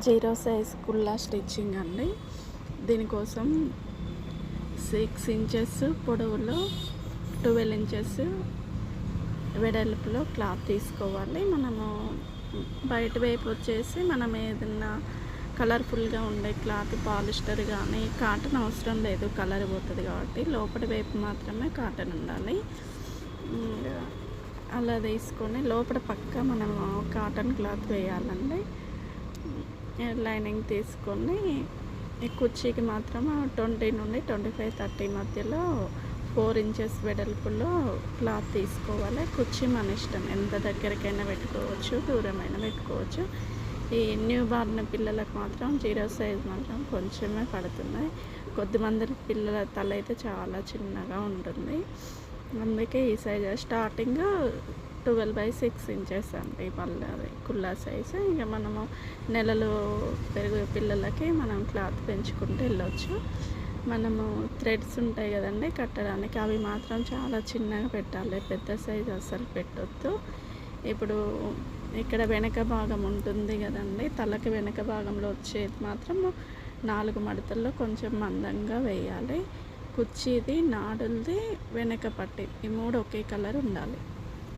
Zero size కుల్లా stitching అండి. దీనికోసం 6 ఇంచెస్ పొడవులో 12 ఇంచెస్ వెడల్పులో క్లాత్ తీసుకోవాలి. మనము బయట వైపు వచ్చేసి మనం ఏదన్నా కలర్ఫుల్గా ఉండే క్లాత్ పాలిస్టర్ కానీ కాటన్ అవసరం లేదు, కలర్ పోతుంది కాబట్టి. లోపలి వైపు మాత్రమే కాటన్ ఉండాలి. అలా తీసుకొని లోపల పక్క మనము కాటన్ క్లాత్ వేయాలండి. లైనింగ్ తీసుకొని ఈ కుర్చీకి మాత్రం 20 నుండి 25-30 మధ్యలో 4 ఇంచెస్ వెడల్పులో క్లాత్ తీసుకోవాలి. కుర్చీ మన ఇష్టం, ఎంత దగ్గరికైనా పెట్టుకోవచ్చు, దూరమైనా పెట్టుకోవచ్చు. ఈ న్యూ బార్న్ పిల్లలకు మాత్రం జీరో సైజ్ మాత్రం కొంచెమే పడుతున్నాయి. కొద్దిమంది పిల్లల తల అయితే చాలా చిన్నగా ఉంటుంది, అందుకే ఈ సైజ్ స్టార్టింగ్ 12/6 ఇంచెస్ అండి. అది కుల్లా సైజు. ఇక మనము నెలలు పెరుగు పిల్లలకి మనం క్లాత్ పెంచుకుంటూ వెళ్ళొచ్చు. మనము థ్రెడ్స్ ఉంటాయి కదండి కట్టడానికి, అవి మాత్రం చాలా చిన్నగా పెట్టాలి, పెద్ద సైజు అస్సలు పెట్టొద్దు. ఇప్పుడు ఇక్కడ వెనక భాగం ఉంటుంది కదండి, తలకి వెనక భాగంలో వచ్చేది మాత్రం 4 మడతల్లో కొంచెం మందంగా వేయాలి. కుర్చీది, నాడులది, వెనక పట్టి ఈ 3 ఒకే కలర్ ఉండాలి.